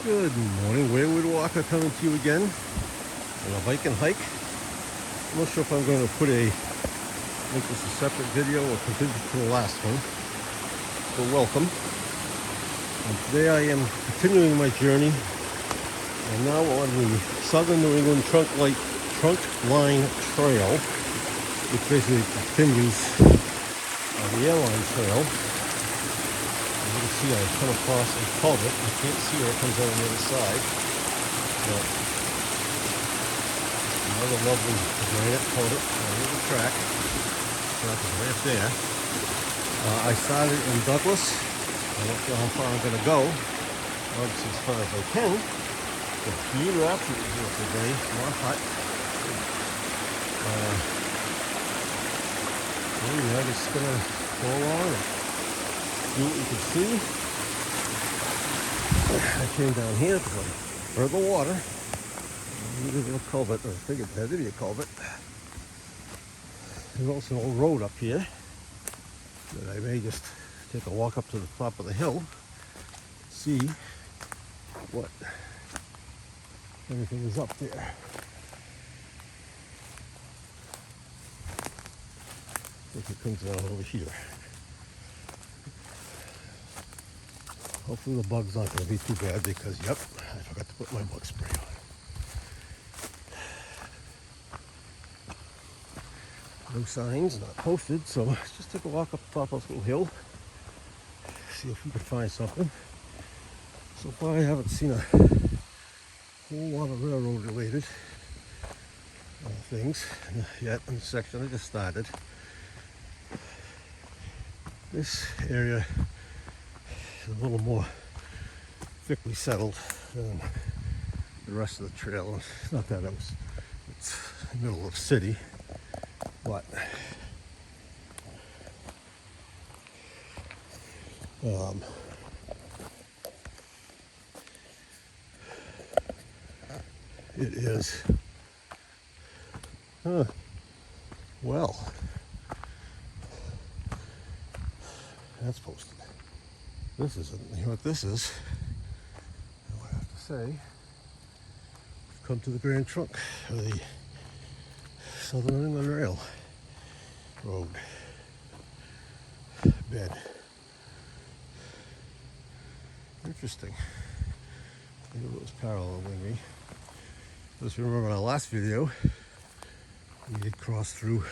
Good morning, Wayward Walker coming to you again on a bike and hike. I'm not sure if I'm going to make this a separate video or continue to the last one. So welcome. And today I am continuing my journey. I'm now on the Southern New England Trunk Line Trail, which basically continues on the airline trail. You can see I come across a culvert. I can't see where it comes out on the other side. But another lovely granite culvert on the track. The track is right up there. I started in Douglas. I don't know how far I'm going to go. Obviously as far as I can. The few wraps are here today. More hot. I'm just going to go along and see what you can see. I came down here because I heard the water. There's a little culvert, or I figured there to be a culvert. There's also an old road up here that I may just take a walk up to the top of the hill, see what everything is up there. I think it comes down over here. Hopefully the bug's not going to be too bad because, yep, I forgot to put my bug spray on. No signs, not posted, so let's just take a walk up the top of this little hill. See if we can find something. So far I haven't seen a whole lot of railroad related things yet in the section I just started. This area is a little more thickly settled than the rest of the trail. It's not that it's the middle of the city, but it is well, that's posted. This isn't, you know what this is? I have to say, we've come to the Grand Trunk of the Southern New England Railroad bed. Interesting. I knew it was paralleling me. Just remember in our last video, we did cross through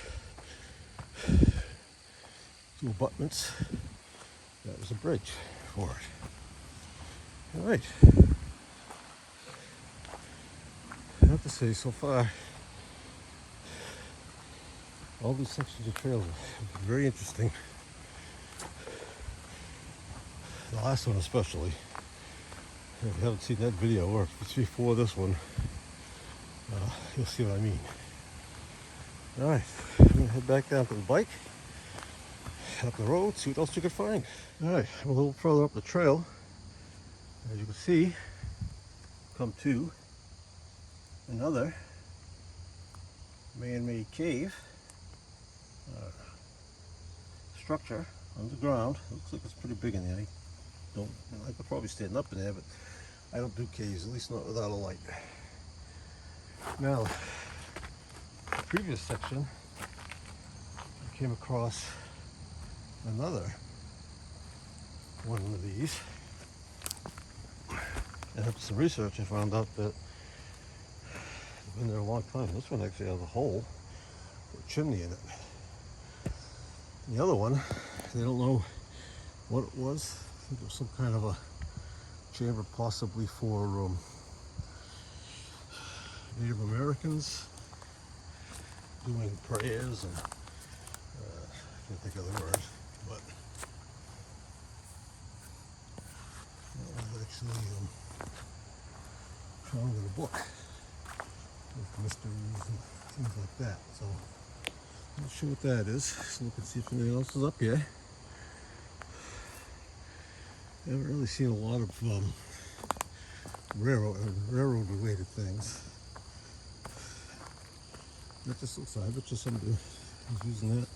two abutments. That was a bridge for it. All right. I have to say, so far, all these sections of trails are very interesting. The last one especially. If you haven't seen that video, or if it's before this one, you'll see what I mean. All right, I'm gonna head back down to the bike, up the road, see what else you can find. All right, I'm a little further up the trail. As you can see, come to another man-made cave structure underground. Looks like it's pretty big in there. I could probably stand up in there, but I don't do caves, at least not without a light. Now, the previous section, I came across another one of these. And after some research, I found out that it's been there a long time. This one actually has a hole, a chimney in it. And the other one, they don't know what it was. I think it was some kind of a chamber, possibly for Native Americans doing prayers and I can't think of the word, but that was actually found in a book with mysteries and things like that. So I'm not sure what that is. So look and see if anything else is up here. I haven't really seen a lot of railroad related things. That just looks like, I bet you somebody is using that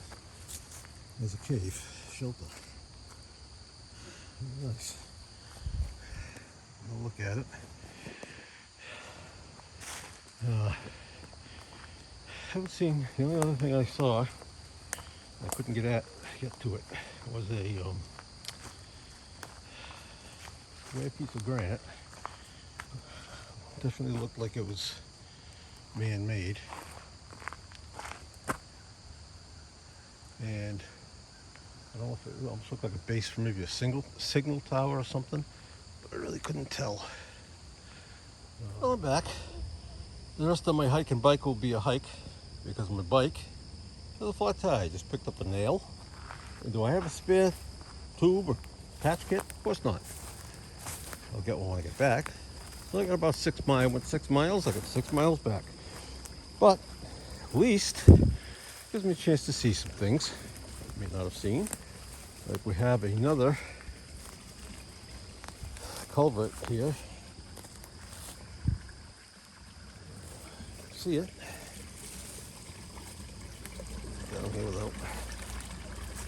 as a cave shelter. Nice. I'll look at it. Haven't seen, the only other thing I saw, I couldn't get to it, was a rare piece of granite. Definitely looked like it was man-made. And I don't know if it almost looked like a base for maybe a signal tower or something, but I really couldn't tell. Well, I'm back. The rest of my hike and bike will be a hike because my bike has a flat tire. I just picked up a nail. And do I have a spare tube or patch kit? Of course not. I'll get one when I get back. So I got about 6 miles. I went 6 miles. I got 6 miles back. But at least it gives me a chance to see some things I may not have seen. Like we have another culvert here. See it? Down here without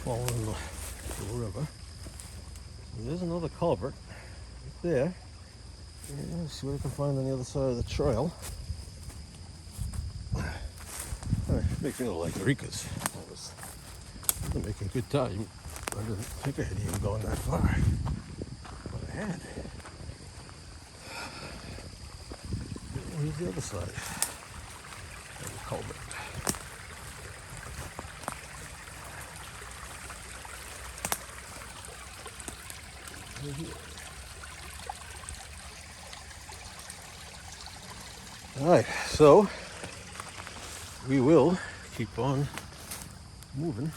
falling in the river. And there's another culvert right there. And let's see what I can find on the other side of the trail. Makes me look like Rika's. I was making good time. I didn't think I had even gone that far. But I had. Here's the other side of the culvert. Right here. Alright, so we will keep on moving.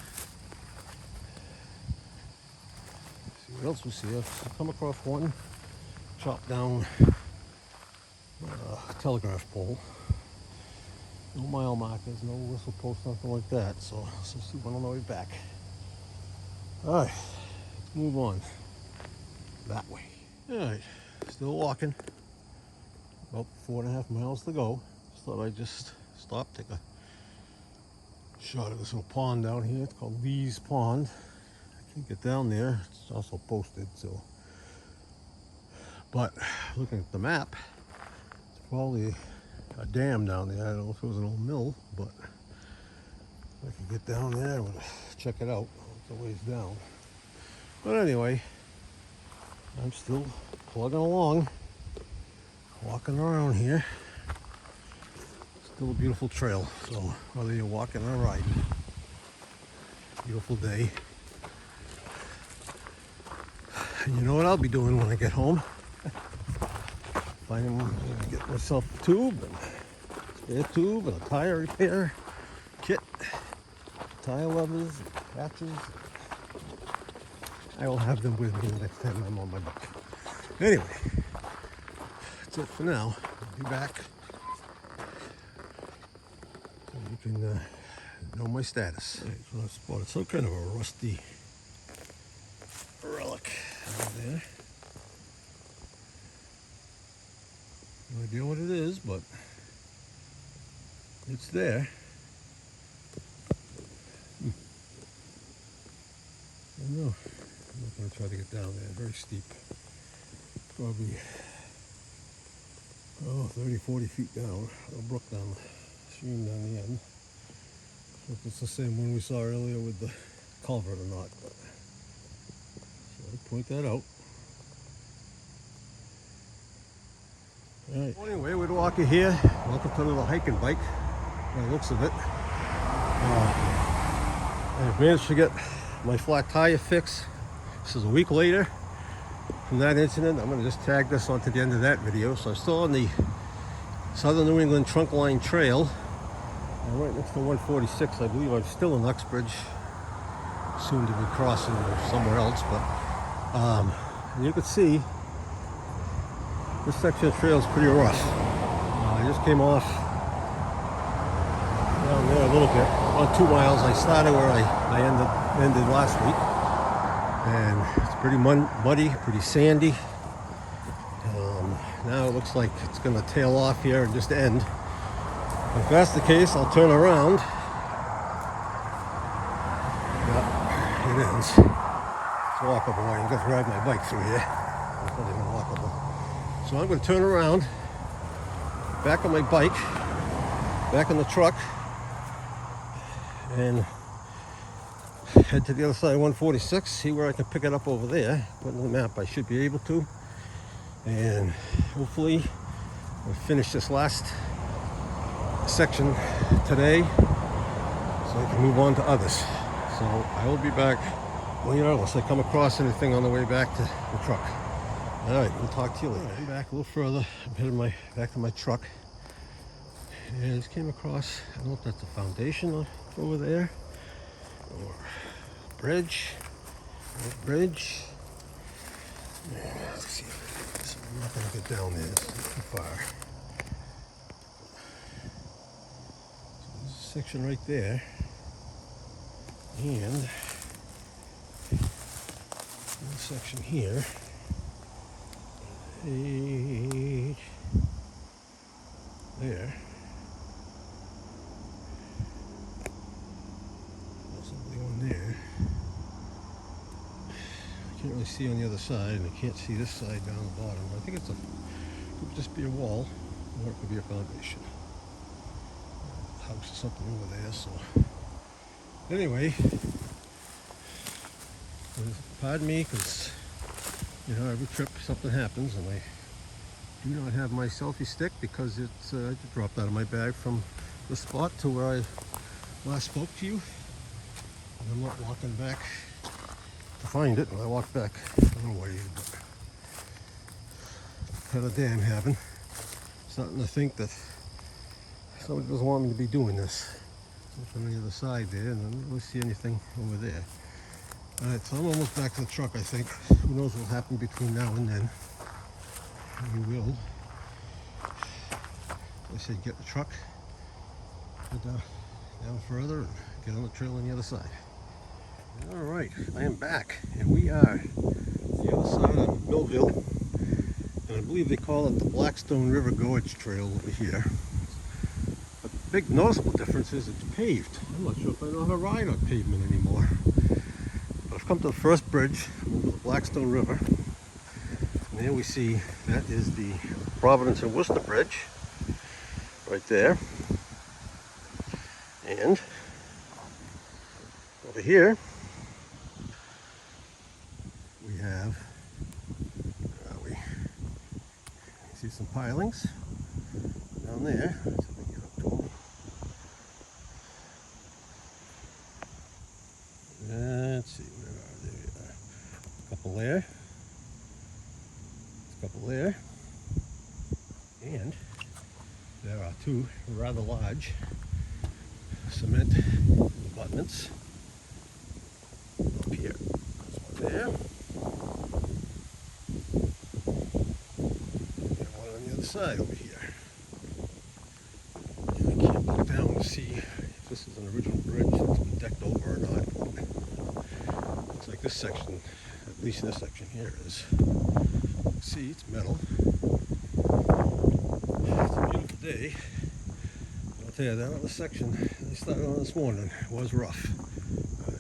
See what else we see. I've come across one chopped down telegraph pole. No mile markers, no whistle post, nothing like that. So let's see one on the way back. Alright, let's move on that way. Alright, still walking. About 4.5 miles to go. Just thought I'd just stop, take a shot of this little pond down here. It's called Lee's Pond. I can't get down there. It's also posted, so. But looking at the map, it's probably a dam down there. I don't know if it was an old mill, but if I could get down there, I would check it out. It's a ways down. But anyway, I'm still plugging along, walking around here. Still a beautiful trail, so whether you're walking or riding, beautiful day. And you know what I'll be doing when I get home? Get myself a tube, and spare tube, and a tire repair kit, tire levers, patches. I will have them with me the next time I'm on my bike. Anyway, that's it for now. I'll be back so you can know my status. Right, so I spotted some kind of a rusty relic out there. No idea what it is, but it's there. I don't know. I'm not going to try to get down there. Very steep. Probably 30, 40 feet down. A brook down the stream down the end. If it's the same one we saw earlier with the culvert or not. But so I'd point that out. Alright. Anyway, we're walking here. Welcome to the hike and bike. By the looks of it. I managed to get my flat tire fixed. This is a week later from that incident. I'm going to just tag this onto the end of that video. So I'm still on the Southern New England Trunk Line Trail. I'm right next to 146. I believe I'm still in Uxbridge. Soon to be crossing somewhere else. But you can see this section of the trail is pretty rough. I just came off down there a little bit. About 2 miles. I started where I ended last week. And it's pretty muddy, pretty sandy. Now it looks like it's going to tail off here and just end. If that's the case, I'll turn around. Yeah, it ends. It's walkable. You can ride my bike through here. It's not even walkable. So I'm going to turn around, back on my bike, back on the truck, and head to the other side of 146, see where I can pick it up over there. Put in the map, I should be able to. And hopefully I'll finish this last section today so I can move on to others. So I will be back later unless I come across anything on the way back to the truck. All right, we'll talk to you later. I'm back a little further. I'm heading back to my truck. And I just came across, I don't know if that's a foundation over there or a bridge. Bridge. Yeah, let's see. So I'm not going to get down there. It's too far. So there's a section right there. And a section here. There. Possibly one there. I can't really see on the other side, and I can't see this side down the bottom. I think it could just be a wall, or it could be a foundation. House or something over there. So anyway, pardon me, because every trip something happens, and I do not have my selfie stick because it's dropped out of my bag from the spot to where I last spoke to you. And I'm not walking back to find it. When I walk back a little ways, but kind of day I'm having. Starting to think that somebody doesn't want me to be doing this. Look on the other side there, and I don't really see anything over there. Alright, so I'm almost back to the truck, I think. Who knows what will happen between now and then. We will. I said get the truck, head down further, and get on the trail on the other side. Alright, I am back, and we are the other side of Millville, and I believe they call it the Blackstone River Gorge Trail over here. But the big noticeable difference is it's paved. I'm not sure if I know how to ride on pavement anymore. But I've come to the first bridge over the Blackstone River. And there we see that is the Providence and Worcester Bridge right there. And over here we have, see some pilings down there. Let's see if we can get up to them. Let's see, where are they? There we are. A couple there. Couple there, and there are two rather large cement abutments up here. There's one there, and one on the other side over here. And I can't look down to see if this is an original bridge that's been decked over or not. Looks like this section, at least this section here, is. See, it's metal. It's a beautiful day. I'll tell you, that other section I started on this morning was rough.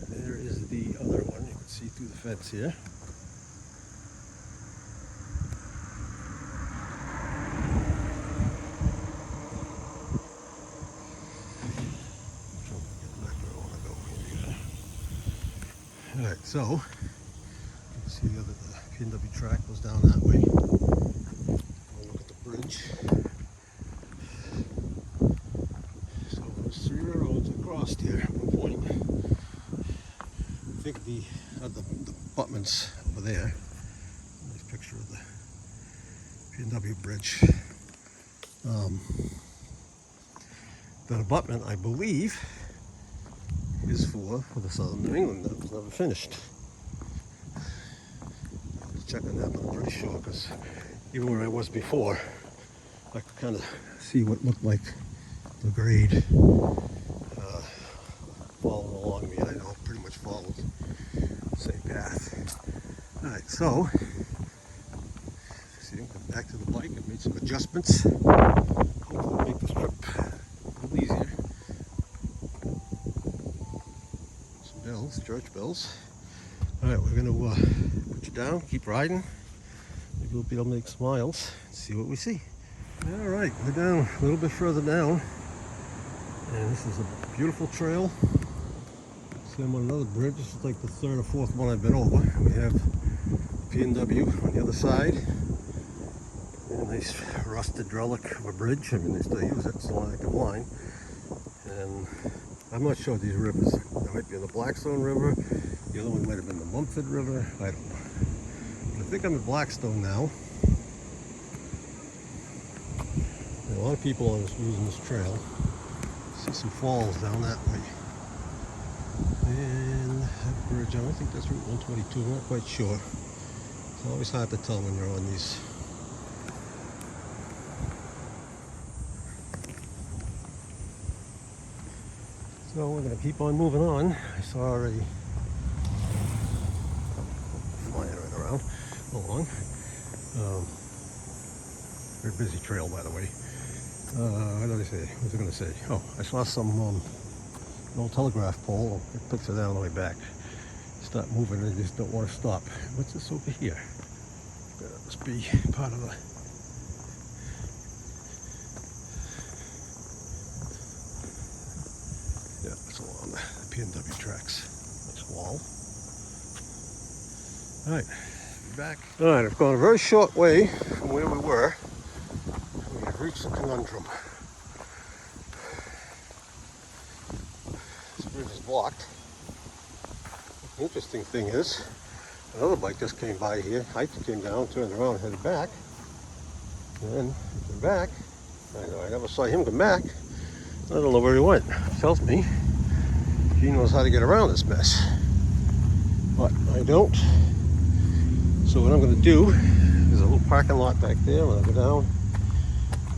There is the other one. You can see through the fence here. Alright, so you can see the PNW track goes down that way. We'll look at the bridge. So there's three railroads across here at one point. I think the abutments over there. Nice picture of the PNW bridge. That abutment, I believe, is for the southern New England. That was never finished. Check on that, but I'm pretty sure, because even where I was before, I could kind of see what looked like the grade following along me. I know it pretty much followed the same path. Alright, so see, I'm coming back to the bike. I've made some adjustments. Hopefully make this trip a little easier. Some bells, church bells. Alright, we're going to put you down, keep riding. Maybe we'll be able to make smiles and see what we see. All right, we're down a little bit further down, and this is a beautiful trail. See, I'm on another bridge. This is like the third or fourth one I've been over. We have P&W on the other side. A nice rusted relic of a bridge. I mean, they still use it. It's still an active line. And I'm not sure these rivers. It might be the Blackstone River. The other one might have been the Mumford River. I don't know. But I think I'm at Blackstone now. And a lot of people are using this trail. See some falls down that way. And that bridge, I don't think that's Route 122. I'm not quite sure. It's always hard to tell when you're on these. So we're going to keep on moving on. I saw a flying right around along. Very busy trail, by the way. What did I say? What was I going to say? Oh, I saw some an old telegraph pole. It puts it down on the way back. Start moving, and they just don't want to stop. What's this over here? That must be part of the. Yeah, it's along the P&W tracks. Nice wall. All right, back. All right, I've gone a very short way from where we were. We have reached the conundrum. This bridge is blocked. The interesting thing is, another bike just came by here, hiked, came down, turned around, and headed back. And then he came back. I never saw him come back. I don't know where he went. It tells me he knows how to get around this mess. But I don't. So what I'm going to do, there's a little parking lot back there. I'm going to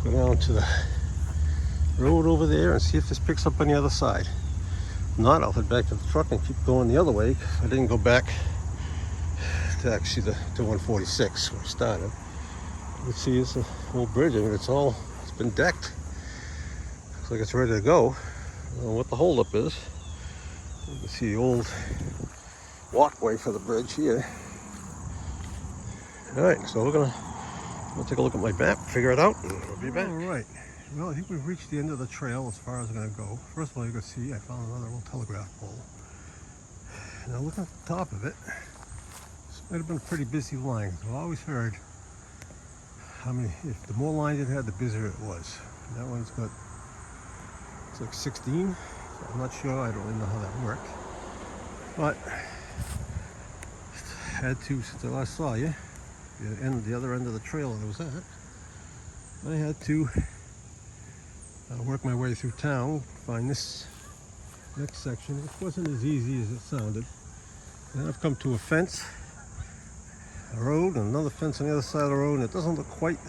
go down to the road over there and see if this picks up on the other side. If not, I'll head back to the truck and keep going the other way. I didn't go back to actually to 146 where we started. You can see it's an old bridge. I mean, it's been decked. Looks like it's ready to go. I don't know what the holdup is. You can see the old walkway for the bridge here. All right, so we're gonna take a look at my map, figure it out, and we'll be back. All right. Well, I think we've reached the end of the trail as far as I'm going to go. First of all, you can see I found another old telegraph pole. Now looking at the top of it, this might have been a pretty busy line. I've always heard if the more lines it had, the busier it was. And that one's got, it's like 16. So I'm not sure, I don't really know how that worked. But had to, since I last saw you, the other end of the trail that I was at, I had to work my way through town, find this next section. It wasn't as easy as it sounded. And I've come to a fence, a road, and another fence on the other side of the road, and it doesn't look quite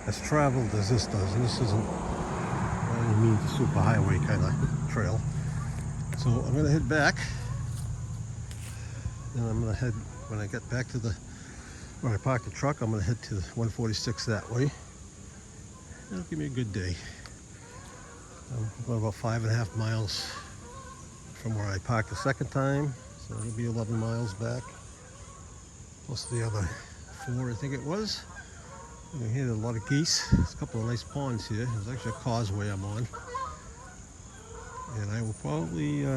as traveled as this does. And this isn't by any means a super highway kind of trail. So I'm going to head back, and I'm going to head, when I get back to where I parked the truck, I'm going to head to 146 that way. That'll give me a good day. I'm going about 5.5 miles from where I parked the second time, so it'll be 11 miles back, plus the other 4, I think it was. You can hear a lot of geese. There's a couple of nice ponds here. There's actually a causeway I'm on, and I will probably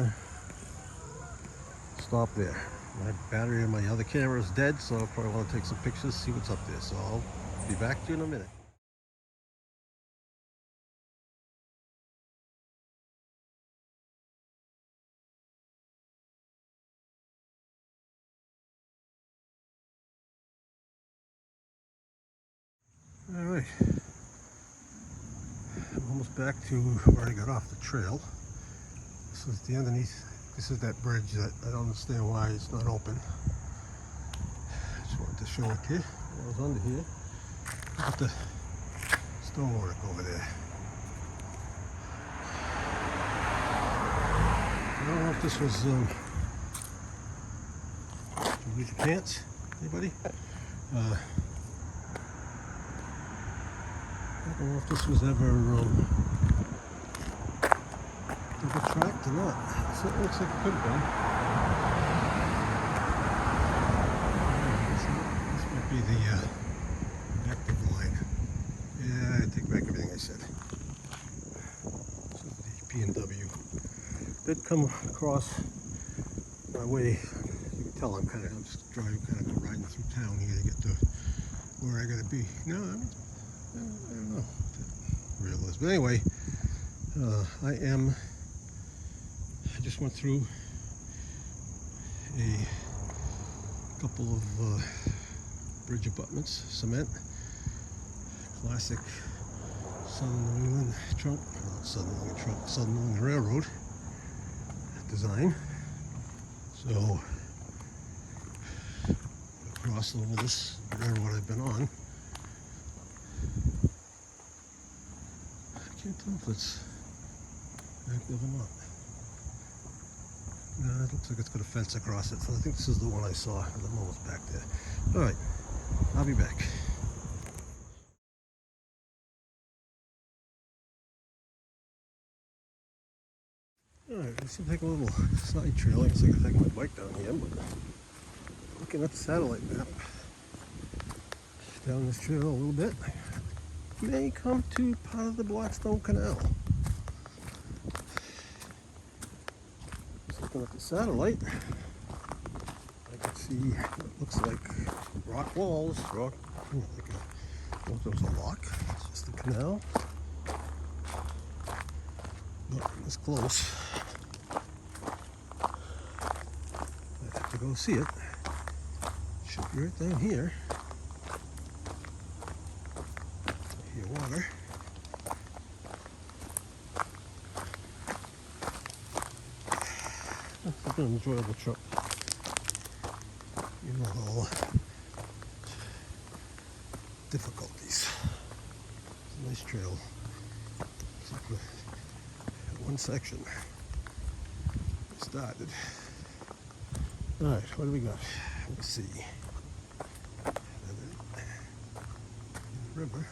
stop there. My battery on my other camera is dead, so I'll probably want to take some pictures, see what's up there. So I'll be back to you in a minute. All right, I'm almost back to where I got off the trail. This is the underneath. This is that bridge that I don't understand why it's not open. Just wanted to show it to you. I was under here. Look at the stonework over there. I don't know if this was. Did you lose your pants? Anybody? I don't know if this was ever tracked or not. So it looks like it could have been. This might be be the active line. Yeah, I take back everything I said. This is the P&W. Did come across my way. You can tell I'm just driving, kind of riding through town here to get to where I gotta be. No, I don't know what that real is. But anyway, I just went through a couple of bridge abutments, cement, classic Southern New England trunk, Southern New England trunk, Southern New England Railroad design. So across over this railroad I've been on. I can't tell if it's active or not. No, it looks like it's got a fence across it, so I think this is the one I saw. I'm almost back there. Alright, I'll be back. Alright, let's take a little side trail. I guess I can take my bike down here, but looking at the satellite map, down this trail a little bit, may come to part of the Blackstone Canal. Just looking at the satellite, I can see what looks like rock walls, like there's a lock. It's just the canal. Not this close. I have to go see it. Should be right down here. Here, water. It's been an enjoyable trip. You know, all difficulties. It's a nice trail. Except for one section. It started. Alright, what do we got? Let's see. River.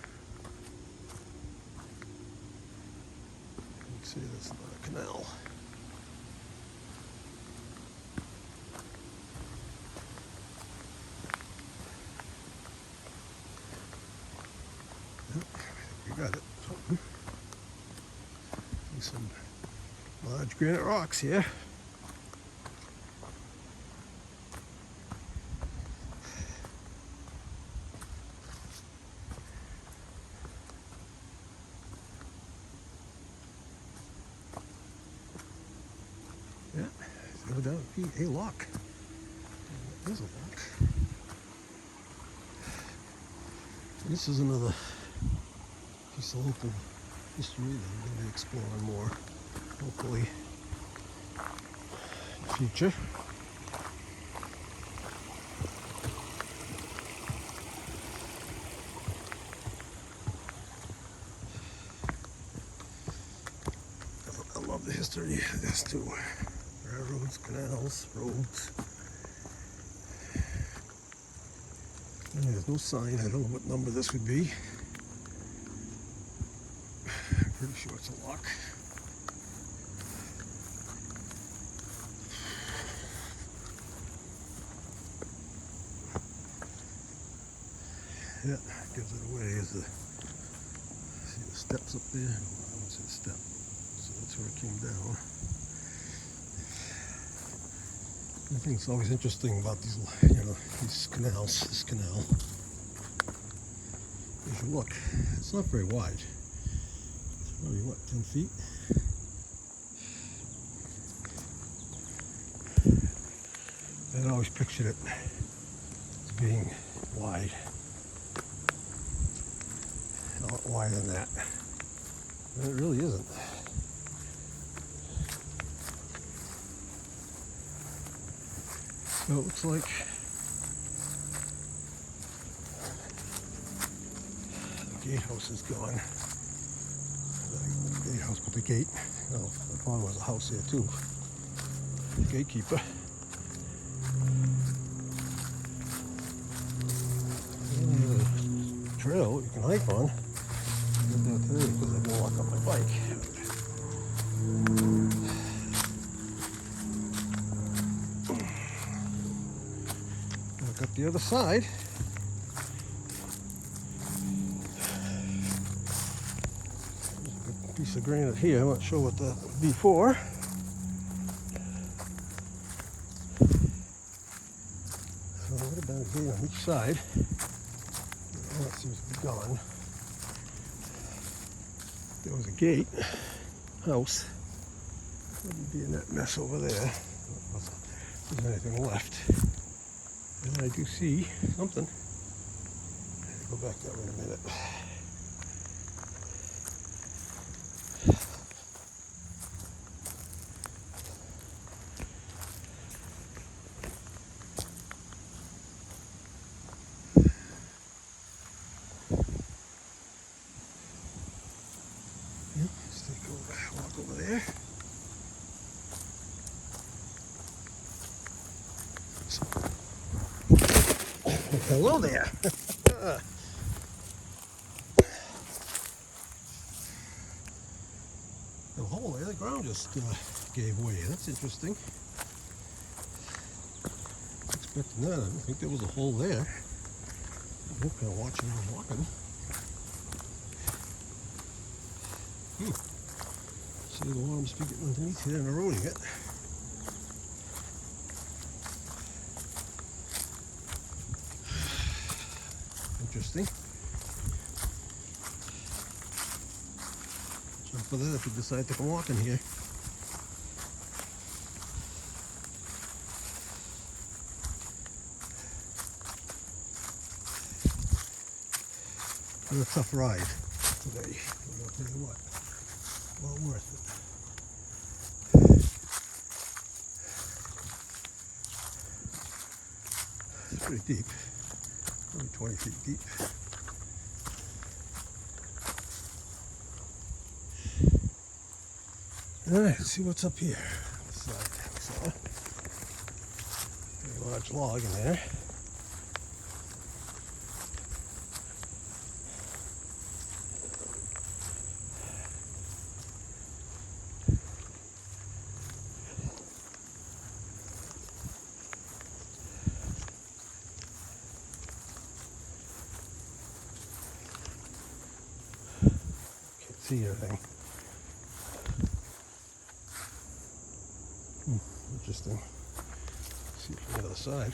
Let's see, that's not a canal. Yep, you got it. See some large granite rocks here. Yeah, go down and be a lock. There's a lock. This is another piece of local history that I'm going to be exploring more, hopefully, in the future. I love the history of this too. Railroads, canals, roads. And there's no sign. I don't know what number this would be. I'm pretty sure it's a lock. Yeah, gives it away as the see the steps up there. I don't see the step. So that's where it came down. I think it's always interesting about these, these canals, this canal. If you look, it's not very wide. It's probably, what, 10 feet? I'd always pictured it as being wide. A lot wider than that. But it really isn't. So it looks like the gatehouse is gone. The gatehouse, but the gate, there probably was a house here too. The gatekeeper. And there's a trail you can hike on. I did that today because I didn't lock up my bike. Look up the other side. piece of granite here. I'm not sure what that would be for. So there would have been a gate on each side. All that seems to be gone. There was a gate, house. Wouldn't be in that mess over there. If there's anything left. And I do see something. Go back that way in a minute. Let's take a walk over there. Hello there. The hole there, the ground just gave way. That's interesting. Expecting that. I didn't think there was a hole there. I'm kind of watching where I'm walking. See the water must be getting underneath here and eroding it. Interesting. Jump for that if you decide to come walking here. It's been a tough ride today. I'll tell you what. Well worth it. It's pretty deep. Probably 20 feet deep. Alright, let's see what's up here. So, very large log in there. Can't see anything. Interesting. See it from the other side.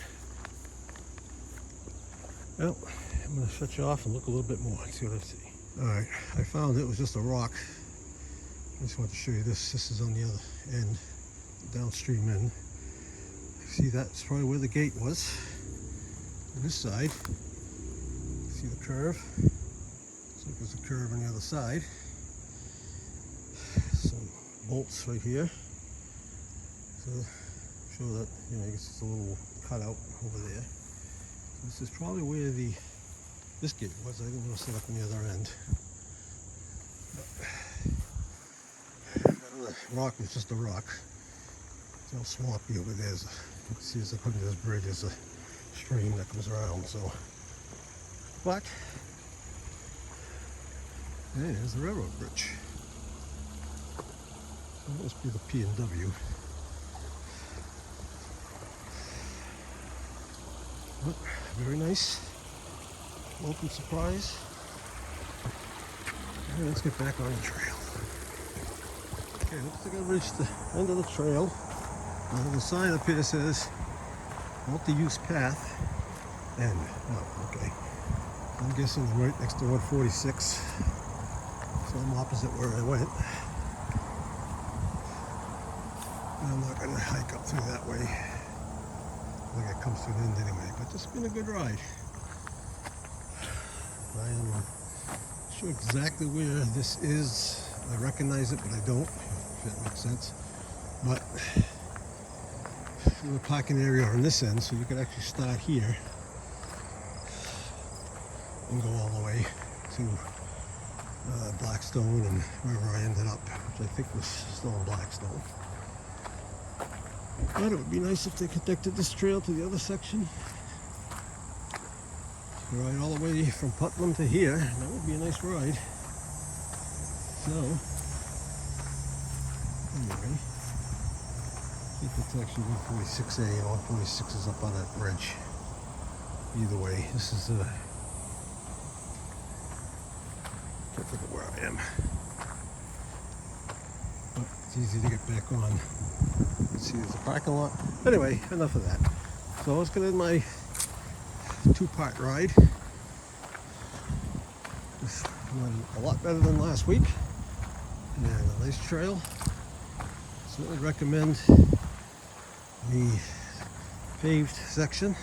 Well, I'm going to shut you off and look a little bit more and see what I see. Alright, I found it was just a rock. I just wanted to show you this. This is on the other end, the downstream end. See, that's probably where the gate was. On this side. See the curve? Looks like there's a curve on the other side. Some bolts right here. So show that, I guess it's a little cutout over there. So this is probably where this gate was. I didn't want to set up on the other end. But that other rock was just a rock. It's all swampy over there. You can see as I come to this bridge, there's a stream that comes around. So, but there's the railroad bridge. So that must be the P&W. But very nice. Welcome surprise. And let's get back on the trail. Okay, looks like I've reached the end of the trail. The sign up here says multi-use path end. Oh, okay. I'm guessing I'm right next to 146. So I'm opposite where I went. And I'm not going to hike up through that way. I think it comes to an end anyway, but it's been a good ride. I am not sure exactly where this is. I recognize it, but I don't, if that makes sense. But the parking area on this end, so you could actually start here and go all the way to Blackstone and wherever I ended up, which I think was still in Blackstone. But it would be nice if they connected this trail to the other section. Ride all the way from Putnam to here. That would be a nice ride. So, anyway, I think it's actually 146A and 146 is up on that bridge. Either way, this is can't think of where I am. It's easy to get back on. You see there's a parking lot. Anyway, enough of that. So let's get in my two-part ride. This went a lot better than last week. And a nice trail. Certainly recommend the paved section.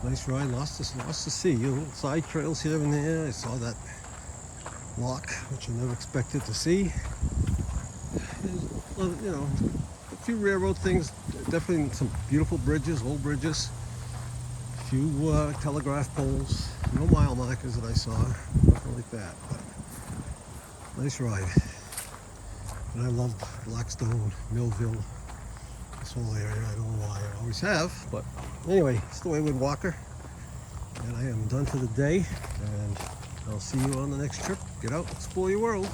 Nice ride, lots to see. Little side trails here and there. I saw that lock, which I never expected to see. There's, you know, a few railroad things. Definitely some beautiful bridges, old bridges. A few telegraph poles. No mile markers that I saw. Nothing like that. But nice ride. And I love Blackstone, Millville. This whole area, I don't know why, I always have, but anyway, it's the Wayward Walker, and I am done for the day, and I'll see you on the next trip. Get out, explore your world.